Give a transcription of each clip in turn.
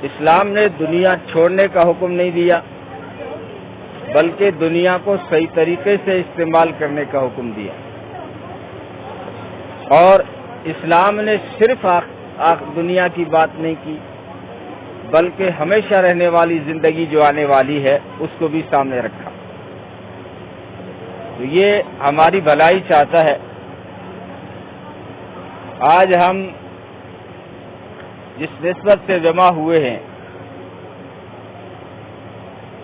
اسلام نے دنیا چھوڑنے کا حکم نہیں دیا، بلکہ دنیا کو صحیح طریقے سے استعمال کرنے کا حکم دیا، اور اسلام نے صرف دنیا کی بات نہیں کی، بلکہ ہمیشہ رہنے والی زندگی جو آنے والی ہے اس کو بھی سامنے رکھا۔ تو یہ ہماری بھلائی چاہتا ہے۔ آج ہم جس نسبت سے جمع ہوئے ہیں،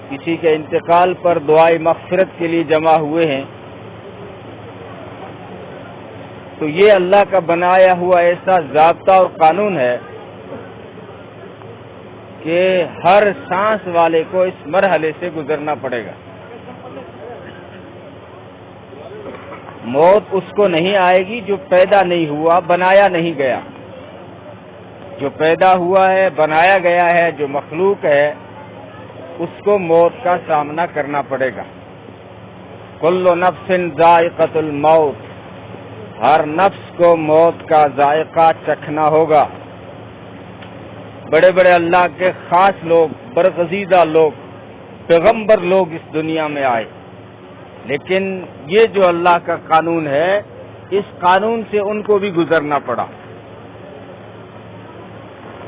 کسی کے انتقال پر دعائے مغفرت کے لیے جمع ہوئے ہیں، تو یہ اللہ کا بنایا ہوا ایسا ضابطہ اور قانون ہے کہ ہر سانس والے کو اس مرحلے سے گزرنا پڑے گا۔ موت اس کو نہیں آئے گی جو پیدا نہیں ہوا، بنایا نہیں گیا۔ جو پیدا ہوا ہے، بنایا گیا ہے، جو مخلوق ہے، اس کو موت کا سامنا کرنا پڑے گا۔ کل نفس ذائقۃ الموت، ہر نفس کو موت کا ذائقہ چکھنا ہوگا۔ بڑے بڑے اللہ کے خاص لوگ، برگزیدہ لوگ، پیغمبر لوگ اس دنیا میں آئے، لیکن یہ جو اللہ کا قانون ہے، اس قانون سے ان کو بھی گزرنا پڑا۔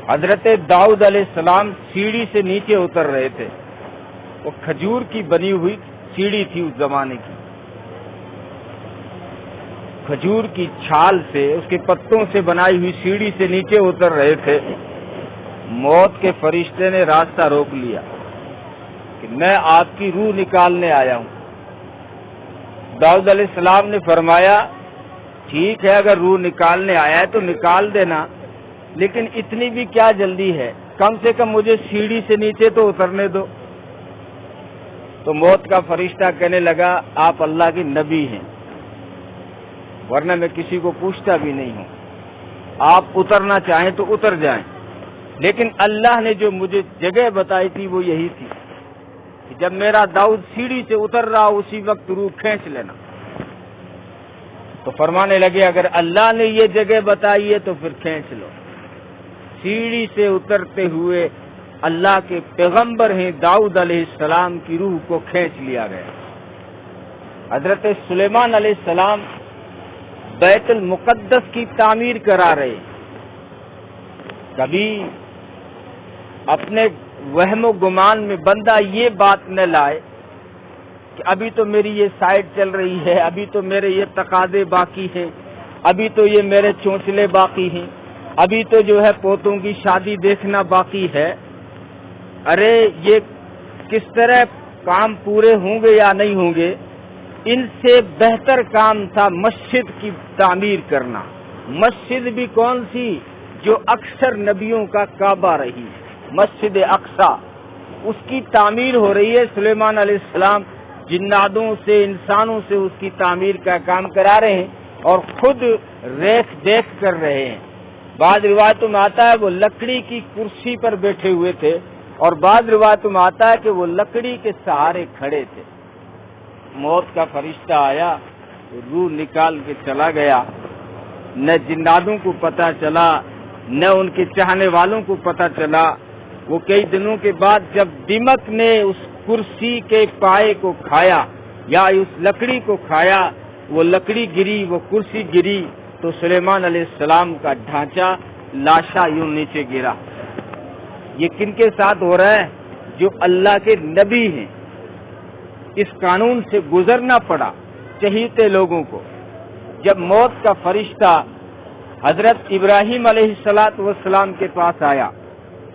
حضرت داؤد علیہ السلام سیڑھی سے نیچے اتر رہے تھے، وہ کھجور کی بنی ہوئی سیڑھی تھی اس زمانے کی، کھجور کی چھال سے، اس کے پتوں سے بنائی ہوئی سیڑھی سے نیچے اتر رہے تھے۔ موت کے فرشتے نے راستہ روک لیا کہ میں آپ کی روح نکالنے آیا ہوں۔ داؤد علیہ السلام نے فرمایا، ٹھیک ہے، اگر روح نکالنے آیا ہے تو نکال دینا، لیکن اتنی بھی کیا جلدی ہے، کم سے کم مجھے سیڑھی سے نیچے تو اترنے دو۔ تو موت کا فرشتہ کہنے لگا، آپ اللہ کے نبی ہیں، ورنہ میں کسی کو پوچھتا بھی نہیں ہوں، آپ اترنا چاہیں تو اتر جائیں، لیکن اللہ نے جو مجھے جگہ بتائی تھی وہ یہی تھی کہ جب میرا داؤد سیڑھی سے اتر رہا اسی وقت روح کھینچ لینا۔ تو فرمانے لگے، اگر اللہ نے یہ جگہ بتائی ہے تو پھر کھینچ لو۔ سیڑھی سے اترتے ہوئے اللہ کے پیغمبر ہیں داؤد علیہ السلام کی روح کو کھینچ لیا گیا۔ حضرت سلیمان علیہ السلام بیت المقدس کی تعمیر کرا رہے، کبھی اپنے وہم و گمان میں بندہ یہ بات نہ لائے کہ ابھی تو میری یہ سائٹ چل رہی ہے، ابھی تو میرے یہ تقاضے باقی ہیں، ابھی تو یہ میرے چونچلے باقی ہیں، ابھی تو جو ہے پوتوں کی شادی دیکھنا باقی ہے۔ ارے یہ کس طرح کام پورے ہوں گے یا نہیں ہوں گے، ان سے بہتر کام تھا مسجد کی تعمیر کرنا۔ مسجد بھی کون سی؟ جو اکثر نبیوں کا کعبہ رہی، مسجد اقصی، اس کی تعمیر ہو رہی ہے۔ سلیمان علیہ السلام جناتوں سے، انسانوں سے اس کی تعمیر کا کام کرا رہے ہیں اور خود ریکھ دیکھ کر رہے ہیں۔ بعض روایتوں میں آتا ہے وہ لکڑی کی کرسی پر بیٹھے ہوئے تھے، اور بعض روایتوں میں آتا ہے کہ وہ لکڑی کے سہارے کھڑے تھے۔ موت کا فرشتہ آیا، روح نکال کے چلا گیا۔ نہ جناتوں کو پتہ چلا، نہ ان کے چاہنے والوں کو پتہ چلا۔ وہ کئی دنوں کے بعد جب دمک نے اس کرسی کے پائے کو کھایا یا اس لکڑی کو کھایا، وہ لکڑی گری، وہ کرسی گری، تو سلیمان علیہ السلام کا ڈھانچہ لاشا یوں نیچے گرا۔ یہ کن کے ساتھ ہو رہا ہے؟ جو اللہ کے نبی ہیں۔ اس قانون سے گزرنا پڑا چہیتے لوگوں کو۔ جب موت کا فرشتہ حضرت ابراہیم علیہ السلام کے پاس آیا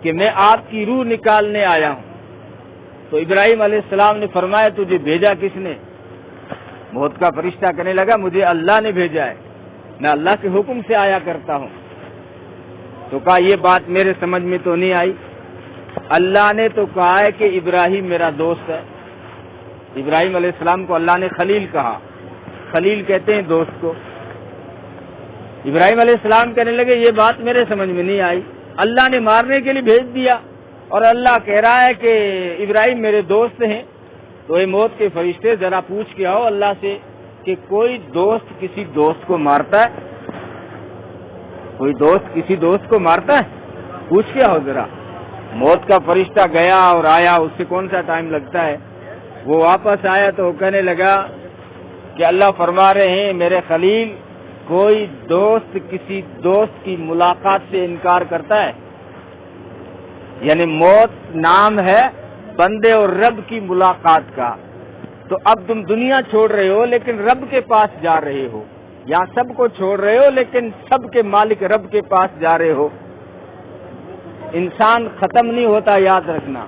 کہ میں آپ کی روح نکالنے آیا ہوں، تو ابراہیم علیہ السلام نے فرمایا، تجھے بھیجا کس نے؟ موت کا فرشتہ کہنے لگا، مجھے اللہ نے بھیجا ہے، میں اللہ کے حکم سے آیا کرتا ہوں۔ تو کہا یہ بات میرے سمجھ میں تو نہیں آئی۔ اللہ نے تو کہا ہے کہ ابراہیم میرا دوست ہے۔ ابراہیم علیہ السلام کو اللہ نے خلیل کہا، خلیل کہتے ہیں دوست کو۔ ابراہیم علیہ السلام کہنے لگے یہ بات میرے سمجھ میں نہیں آئی، اللہ نے مارنے کے لیے بھیج دیا اور اللہ کہہ رہا ہے کہ ابراہیم میرے دوست ہیں۔ تو اے موت کے فرشتے ذرا پوچھ کے آؤ اللہ سے کہ کوئی دوست کسی دوست کو مارتا ہے؟ کوئی دوست کسی دوست کو مارتا ہے؟ پوچھ کے آؤ ذرا۔ موت کا فرشتہ گیا اور آیا، اس سے کون سا ٹائم لگتا ہے؟ وہ واپس آیا تو وہ کہنے لگا کہ اللہ فرما رہے ہیں میرے خلیل، کوئی دوست کسی دوست کی ملاقات سے انکار کرتا ہے؟ یعنی موت نام ہے بندے اور رب کی ملاقات کا. تو اب تم دنیا چھوڑ رہے ہو لیکن رب کے پاس جا رہے ہو، یا سب کو چھوڑ رہے ہو لیکن سب کے مالک رب کے پاس جا رہے ہو. انسان ختم نہیں ہوتا، یاد رکھنا،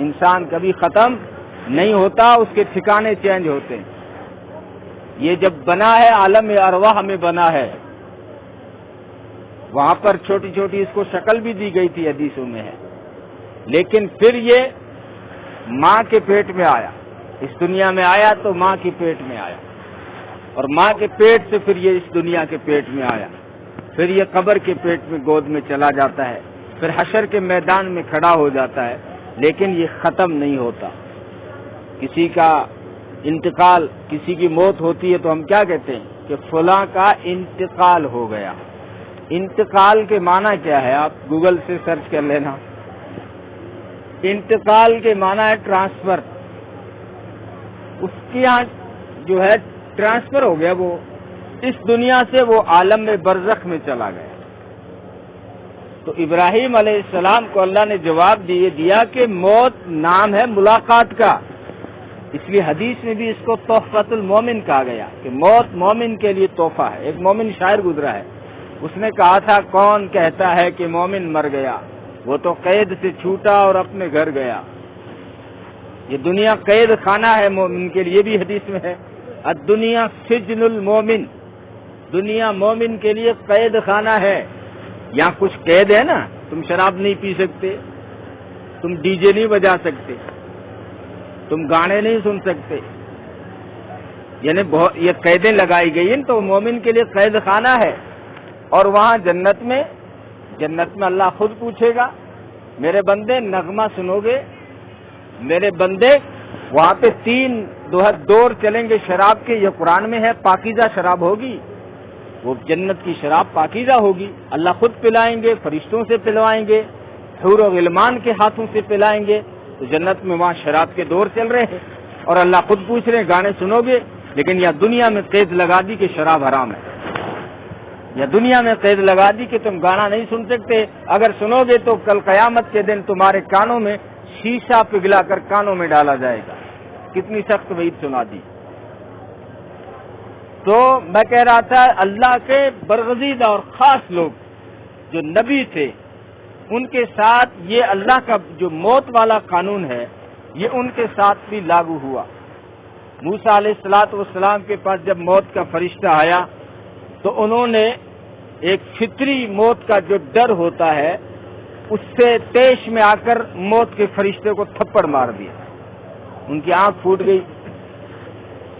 انسان کبھی ختم نہیں ہوتا، اس کے ٹھکانے چینج ہوتے ہیں. یہ جب بنا ہے عالم ارواح میں بنا ہے، وہاں پر چھوٹی چھوٹی اس کو شکل بھی دی گئی تھی، حدیثوں میں ہے، لیکن پھر یہ ماں کے پیٹ میں آیا، اس دنیا میں آیا تو ماں کے پیٹ میں آیا، اور ماں کے پیٹ سے پھر یہ اس دنیا کے پیٹ میں آیا، پھر یہ قبر کے پیٹ میں گود میں چلا جاتا ہے، پھر حشر کے میدان میں کھڑا ہو جاتا ہے، لیکن یہ ختم نہیں ہوتا. کسی کا انتقال، کسی کی موت ہوتی ہے تو ہم کیا کہتے ہیں کہ فلاں کا انتقال ہو گیا. انتقال کے معنی کیا ہے؟ آپ گوگل سے سرچ کر لینا. انتقال کے معنی ہے ٹرانسفر. اس کے یہاں جو ہے ٹرانسفر ہو گیا، وہ اس دنیا سے وہ عالم میں برزخ میں چلا گیا. تو ابراہیم علیہ السلام کو اللہ نے جواب دیا کہ موت نام ہے ملاقات کا، اس لیے حدیث میں بھی اس کو تحفۃ المومن کہا گیا کہ موت مومن کے لیے تحفہ ہے. ایک مومن شاعر گزرا ہے، اس نے کہا تھا کون کہتا ہے کہ مومن مر گیا، وہ تو قید سے چھوٹا اور اپنے گھر گیا. یہ دنیا قید خانہ ہے مومن کے لیے، یہ بھی حدیث میں ہے، الدنیا سجن المومن، دنیا مومن کے لیے قید خانہ ہے. یہاں کچھ قید ہے نا، تم شراب نہیں پی سکتے، تم ڈی جے نہیں بجا سکتے، تم گانے نہیں سن سکتے، یعنی یہ قیدیں لگائی گئی ہیں. تو مومن کے لیے قید خانہ ہے. اور وہاں جنت میں اللہ خود پوچھے گا میرے بندے نغمہ سنو گے؟ میرے بندے وہاں پہ 3 دور چلیں گے شراب کے، یہ قرآن میں ہے، پاکیزہ شراب ہوگی، وہ جنت کی شراب پاکیزہ ہوگی. اللہ خود پلائیں گے، فرشتوں سے پلوائیں گے، حور و غلمان کے ہاتھوں سے پلائیں گے. تو جنت میں وہاں شراب کے دور چل رہے ہیں، اور اللہ خود پوچھ رہے ہیں گانے سنو گے؟ لیکن یا دنیا میں قید لگا دی کہ شراب حرام ہے، یا دنیا میں قید لگا دی کہ تم گانا نہیں سن سکتے، اگر سنو گے تو کل قیامت کے دن تمہارے کانوں میں شیشہ پگھلا کر کانوں میں ڈالا جائے گا. کتنی سخت وعید سنا دی. تو میں کہہ رہا تھا اللہ کے برگزیدہ اور خاص لوگ جو نبی تھے، ان کے ساتھ یہ اللہ کا جو موت والا قانون ہے یہ ان کے ساتھ بھی لاگو ہوا. موسیٰ علیہ الصلوۃ والسلام کے پاس جب موت کا فرشتہ آیا تو انہوں نے ایک فطری موت کا جو ڈر ہوتا ہے اس سے پیش میں آ کر موت کے فرشتے کو تھپڑ مار دیا. ان کی آنکھ پھوٹ گئی.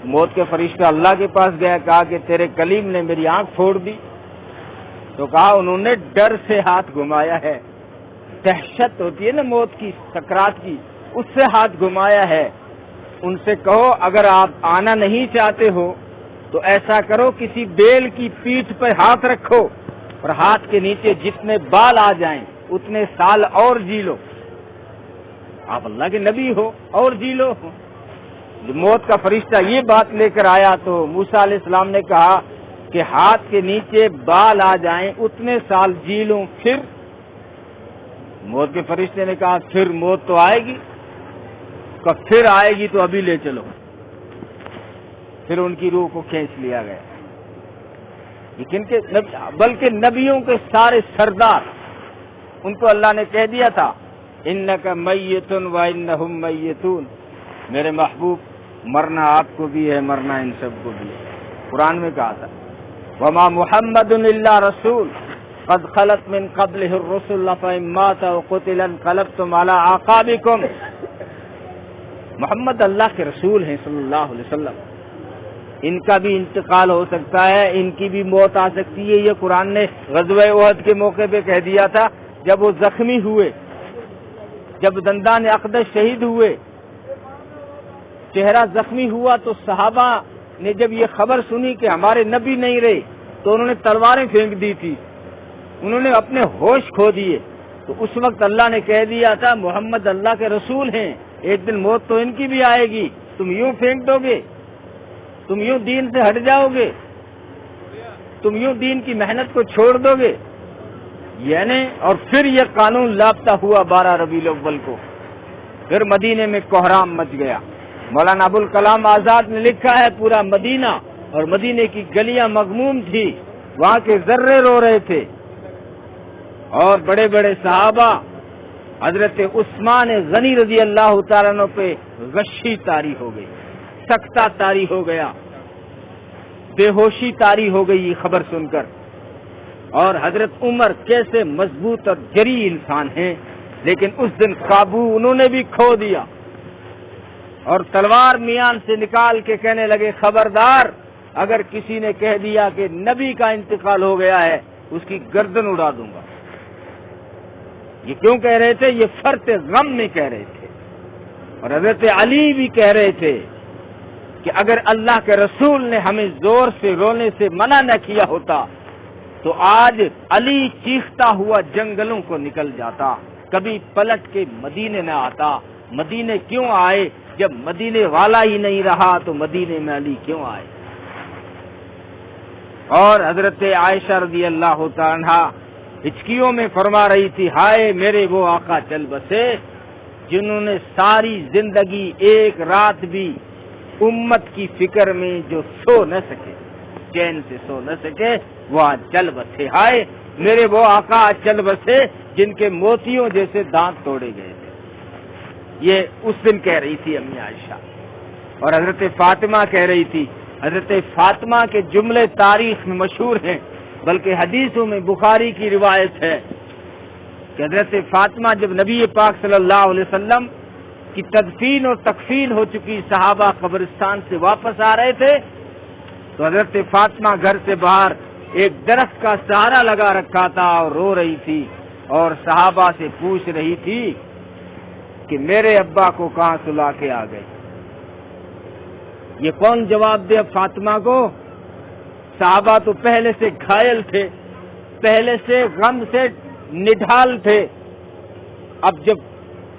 موت کے فرشتہ اللہ کے پاس گیا، کہا کہ تیرے کلیم نے میری آنکھ پھوڑ دی. تو کہا انہوں نے ڈر سے ہاتھ گھمایا ہے. دہشت ہوتی ہے نا موت کی، سکرات کی، اس سے ہاتھ گھمایا ہے. ان سے کہو اگر آپ آنا نہیں چاہتے ہو تو ایسا کرو، کسی بیل کی پیٹھ پر ہاتھ رکھو اور ہاتھ کے نیچے جتنے بال آ جائیں اتنے سال اور جی لو. آپ اللہ کے نبی ہو، اور جی لو. موت کا فرشتہ یہ بات لے کر آیا تو موسیٰ علیہ السلام نے کہا کہ ہاتھ کے نیچے بال آ جائیں اتنے سال جی لوں. موت کے فرشتے نے کہا پھر موت تو آئے گی. کہ پھر آئے گی تو ابھی لے چلو. پھر ان کی روح کو کھینچ لیا گیا. لیکن بلکہ نبیوں کے سارے سردار، ان کو اللہ نے کہہ دیا تھا انک میت و انہم میتون، میرے محبوب مرنا آپ کو بھی ہے، مرنا ان سب کو بھی ہے. قرآن میں کہا تھا وما محمد الا رسول قد خلت من قبلہ الرسل فإن مات أو قتل انقلبتم على أعقابكم. محمد اللہ کے رسول ہیں صلی اللہ علیہ وسلم، ان کا بھی انتقال ہو سکتا ہے، ان کی بھی موت آ سکتی ہے. یہ قرآن نے غزوہ احد کے موقع پہ کہہ دیا تھا جب وہ زخمی ہوئے، جب دندان اقدس شہید ہوئے، چہرہ زخمی ہوا، تو صحابہ نے جب یہ خبر سنی کہ ہمارے نبی نہیں رہے تو انہوں نے تلواریں پھینک دی تھی، انہوں نے اپنے ہوش کھو دیے. تو اس وقت اللہ نے کہہ دیا تھا محمد اللہ کے رسول ہیں، ایک دن موت تو ان کی بھی آئے گی، تم یوں پھینک دو گے، تم یوں دین سے ہٹ جاؤ گے، تم یوں دین کی محنت کو چھوڑ دو گے، یعنی اور پھر یہ قانون لاپتا ہوا 12 ربیع الاول کو، پھر مدینے میں کوہرام مچ گیا۔ مولانا ابوالکلام آزاد نے لکھا ہے پورا مدینہ اور مدینے کی گلیاں مغموم تھی، وہاں کے ذرے رو رہے تھے، اور بڑے بڑے صحابہ حضرت عثمان غنی رضی اللہ تعالیٰ عنہ پہ غشی طاری ہو گئی، سکتہ طاری ہو گیا، بے ہوشی طاری ہو گئی یہ خبر سن کر۔ اور حضرت عمر کیسے مضبوط اور جری انسان ہیں، لیکن اس دن قابو انہوں نے بھی کھو دیا، اور تلوار میان سے نکال کے کہنے لگے خبردار، اگر کسی نے کہہ دیا کہ نبی کا انتقال ہو گیا ہے اس کی گردن اڑا دوں گا۔ یہ کیوں کہہ رہے تھے؟ یہ فرط غم میں کہہ رہے تھے، اور حضرت علی بھی کہہ رہے تھے کہ اگر اللہ کے رسول نے ہمیں زور سے رونے سے منع نہ کیا ہوتا تو آج علی چیختا ہوا جنگلوں کو نکل جاتا، کبھی پلٹ کے مدینے نہ آتا۔ مدینے کیوں آئے؟ جب مدینے والا ہی نہیں رہا تو مدینے میں علی کیوں آئے؟ اور حضرت عائشہ رضی اللہ تعالی عنہا ہچکیوں میں فرما رہی تھی، ہائے میرے وہ آقا چل بسے جنہوں نے ساری زندگی ایک رات بھی امت کی فکر میں جو سو نہ سکے، چین سے سو نہ سکے، وہ آج چل بسے، ہائے میرے وہ آقا آج چل بسے جن کے موتیوں جیسے دانت توڑے گئے تھے۔ یہ اس دن کہہ رہی تھی امی عائشہ، اور حضرت فاطمہ کہہ رہی تھی۔ حضرت فاطمہ کے جملے تاریخ میں مشہور ہیں، بلکہ حدیثوں میں بخاری کی روایت ہے کہ حضرت فاطمہ جب نبی پاک صلی اللہ علیہ وسلم کی تدفین اور تکفین ہو چکی صحابہ قبرستان سے واپس آ رہے تھے تو حضرت فاطمہ گھر سے باہر ایک درخت کا سہارا لگا رکھا تھا اور رو رہی تھی، اور صحابہ سے پوچھ رہی تھی کہ میرے ابا کو کہاں سلا کے آ گئے۔ یہ کون جواب دے فاطمہ کو؟ صحابہ تو پہلے سے گھائل تھے، پہلے سے غم سے نڈھال تھے، اب جب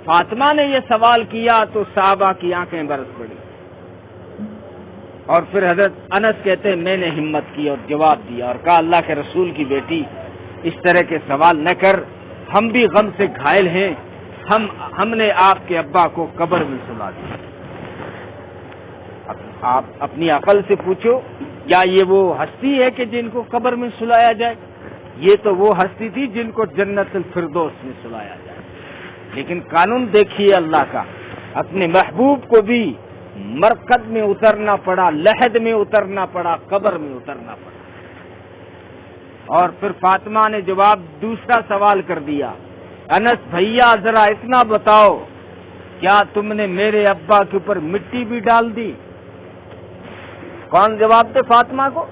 فاطمہ نے یہ سوال کیا تو صحابہ کی آنکھیں برس پڑی۔ اور پھر حضرت انس کہتے ہیں میں نے ہمت کی اور جواب دیا اور کہا اللہ کے رسول کی بیٹی اس طرح کے سوال نہ کر، ہم بھی غم سے گھائل ہیں، ہم نے آپ کے ابا کو قبر میں سلا دیا۔ آپ اپنی عقل سے پوچھو، یا یہ وہ ہستی ہے کہ جن کو قبر میں سلایا جائے؟ یہ تو وہ ہستی تھی جن کو جنت الفردوس میں سلایا جائے۔ لیکن قانون دیکھیے اللہ کا، اپنے محبوب کو بھی مرقد میں اترنا پڑا، لحد میں اترنا پڑا، قبر میں اترنا پڑا۔ اور پھر فاطمہ نے جواب دوسرا سوال کر دیا، انس بھیا ذرا اتنا بتاؤ، کیا تم نے میرے ابا کے اوپر مٹی بھی ڈال دی؟ کون جواب دے فاطمہ کو؟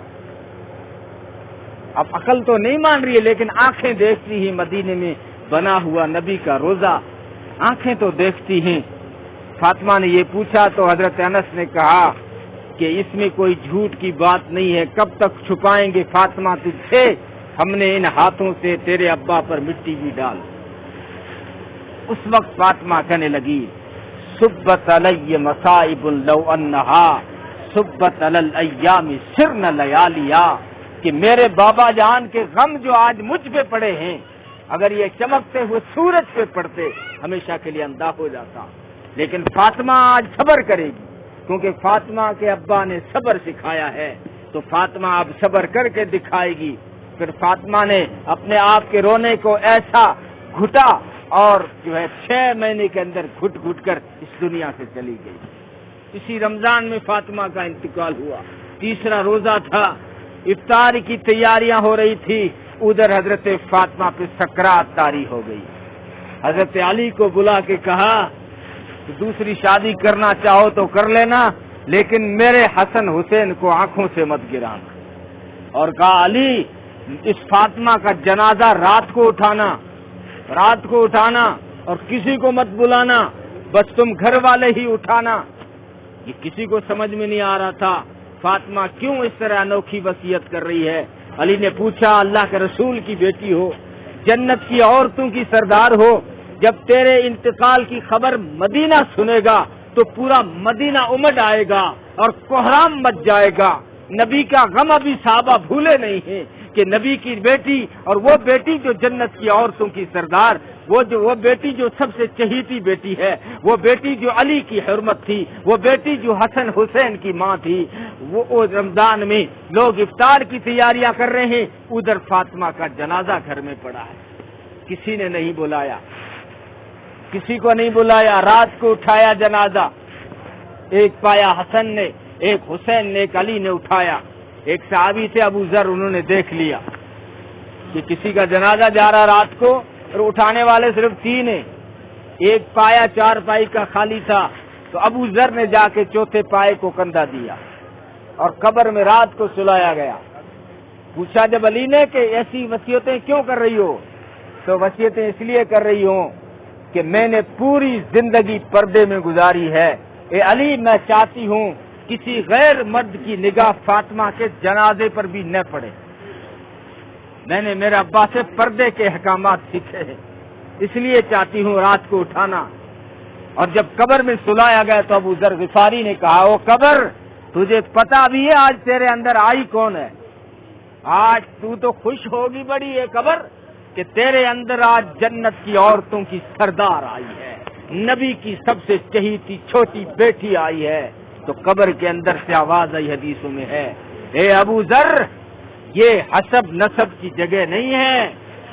اب عقل تو نہیں مان رہی ہے، لیکن آنکھیں دیکھتی ہیں، مدینے میں بنا ہوا نبی کا روزہ، آنکھیں تو دیکھتی ہیں۔ فاطمہ نے یہ پوچھا تو حضرت انس نے کہا کہ اس میں کوئی جھوٹ کی بات نہیں ہے، کب تک چھپائیں گے فاطمہ تجھ سے، ہم نے ان ہاتھوں سے تیرے ابا پر مٹی بھی ڈال۔ اس وقت فاطمہ کہنے لگی صبت علی مصائب لو انہا صبت علی الایام سرن لیالیا، کہ میرے بابا جان کے غم جو آج مجھ پہ پڑے ہیں اگر یہ چمکتے ہوئے سورج پہ پڑتے ہمیشہ کے لیے اندھا ہو جاتا۔ لیکن فاطمہ آج صبر کرے گی، کیونکہ فاطمہ کے ابا نے صبر سکھایا ہے، تو فاطمہ اب صبر کر کے دکھائے گی۔ پھر فاطمہ نے اپنے آپ کے رونے کو ایسا گھٹا اور جو ہے 6 مہینے کے اندر گھٹ گھٹ کر اس دنیا سے چلی گئی۔ اسی رمضان میں فاطمہ کا انتقال ہوا، تیسرا روزہ تھا، افطار کی تیاریاں ہو رہی تھی، ادھر حضرت فاطمہ پہ سکرات طاری ہو گئی۔ حضرت علی کو بلا کے کہا کہ دوسری شادی کرنا چاہو تو کر لینا، لیکن میرے حسن حسین کو آنکھوں سے مت گرانا، اور کہا علی اس فاطمہ کا جنازہ رات کو اٹھانا اور کسی کو مت بلانا، بس تم گھر والے ہی اٹھانا۔ یہ کسی کو سمجھ میں نہیں آ رہا تھا فاطمہ کیوں اس طرح انوکھی وصیت کر رہی ہے۔ علی نے پوچھا اللہ کے رسول کی بیٹی ہو، جنت کی عورتوں کی سردار ہو. جب تیرے انتقال کی خبر مدینہ سنے گا تو پورا مدینہ امڈ آئے گا اور کوہرام مچ جائے گا. نبی کا غم ابھی صحابہ بھولے نہیں ہیں کہ نبی کی بیٹی اور وہ بیٹی جو جنت کی عورتوں کی سردار، وہ بیٹی جو سب سے چہیتی بیٹی ہے، وہ بیٹی جو علی کی حرمت تھی، وہ بیٹی جو حسن حسین کی ماں تھی. وہ رمضان میں لوگ افطار کی تیاریاں کر رہے ہیں، ادھر فاطمہ کا جنازہ گھر میں پڑا ہے. کسی نے نہیں بلایا، کسی کو نہیں بلایا. رات کو اٹھایا جنازہ، ایک پایا حسن نے، ایک حسین نے، ایک علی نے اٹھایا. ایک صحابی تھے ابو ذر، انہوں نے دیکھ لیا کہ کسی کا جنازہ جا رہا رات کو اور اٹھانے والے صرف 3 ہیں. ایک پایا 4 پائی کا خالی تھا تو ابو ذر نے جا کے چوتھے پائے کو کندھا دیا اور قبر میں رات کو سلایا گیا. پوچھا جب علی نے کہ ایسی وصیتیں کیوں کر رہی ہو؟ تو وصیتیں اس لیے کر رہی ہوں کہ میں نے پوری زندگی پردے میں گزاری ہے. اے علی، میں چاہتی ہوں کسی غیر مرد کی نگاہ فاطمہ کے جنازے پر بھی نہ پڑے. میں نے میرے ابا سے پردے کے احکامات سیکھے ہیں، اس لیے چاہتی ہوں رات کو اٹھانا. اور جب قبر میں سلایا گیا تو ابو ذر غفاری نے کہا، او قبر، تجھے پتا بھی ہے آج تیرے اندر آئی کون ہے؟ آج تو خوش ہوگی بڑی ہے قبر کہ تیرے اندر آج جنت کی عورتوں کی سردار آئی ہے، نبی کی سب سے چہیتی چھوٹی بیٹی آئی ہے. تو قبر کے اندر سے آواز آئی، حدیثوں میں ہے، اے ابو ذر، یہ حسب نسب کی جگہ نہیں ہے،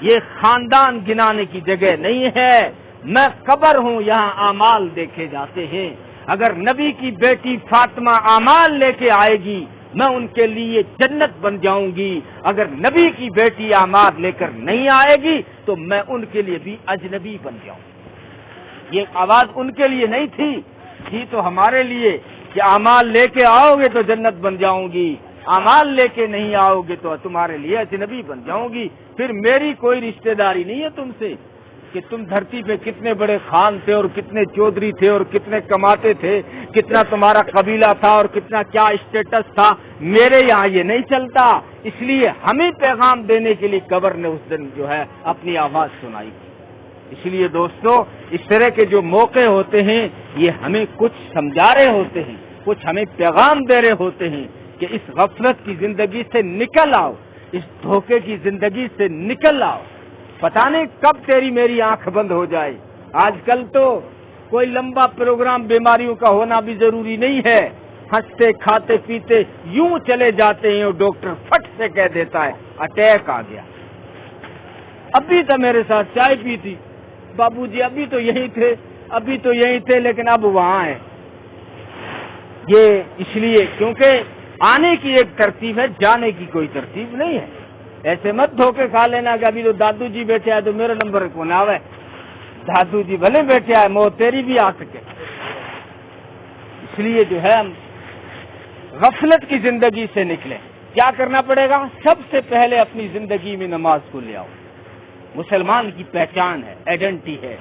یہ خاندان گنانے کی جگہ نہیں ہے. میں قبر ہوں، یہاں اعمال دیکھے جاتے ہیں. اگر نبی کی بیٹی فاطمہ اعمال لے کے آئے گی، میں ان کے لیے جنت بن جاؤں گی. اگر نبی کی بیٹی اعمال لے کر نہیں آئے گی تو میں ان کے لیے بھی اجنبی بن جاؤں. یہ آواز ان کے لیے نہیں تھی تو ہمارے لیے کہ اعمال لے کے آؤ گے تو جنت بن جاؤں گی، اعمال لے کے نہیں آؤ گے تو تمہارے لیے اجنبی بن جاؤں گی. پھر میری کوئی رشتہ داری نہیں ہے تم سے کہ تم دھرتی پہ کتنے بڑے خان تھے اور کتنے چودھری تھے اور کتنے کماتے تھے، کتنا تمہارا قبیلہ تھا اور کتنا کیا اسٹیٹس تھا. میرے یہاں یہ نہیں چلتا. اس لیے ہمیں پیغام دینے کے لیے قبر نے اس دن جو ہے اپنی آواز سنائی. اس لیے دوستو، اس طرح کے جو موقع ہوتے ہیں یہ ہمیں کچھ سمجھا رہے ہوتے ہیں، کچھ ہمیں پیغام دے رہے ہوتے ہیں کہ اس غفلت کی زندگی سے نکل آؤ، اس دھوکے کی زندگی سے نکل آؤ. پتہ نہیں کب تیری میری آنکھ بند ہو جائے. آج کل تو کوئی لمبا پروگرام بیماریوں کا ہونا بھی ضروری نہیں ہے. ہنستے کھاتے پیتے یوں چلے جاتے ہیں اور ڈاکٹر فٹ سے کہہ دیتا ہے اٹیک آ گیا. ابھی تو میرے ساتھ چائے پی تھی بابو جی، ابھی تو یہی تھے لیکن اب وہاں ہیں. یہ اس لیے کیونکہ آنے کی ایک ترتیب ہے، جانے کی کوئی ترتیب نہیں ہے. ایسے مت دھوکے کھا لینا کہ ابھی تو دادو جی بیٹھے آئے تو میرا نمبر کون آوے. دادو جی بھلے بیٹھے آئے، موت تیری بھی آ سکے. اس لیے جو ہے ہم غفلت کی زندگی سے نکلیں. کیا کرنا پڑے گا؟ سب سے پہلے اپنی زندگی میں نماز کو لے آؤ. مسلمان کی پہچان ہے، آئیڈینٹی ہے.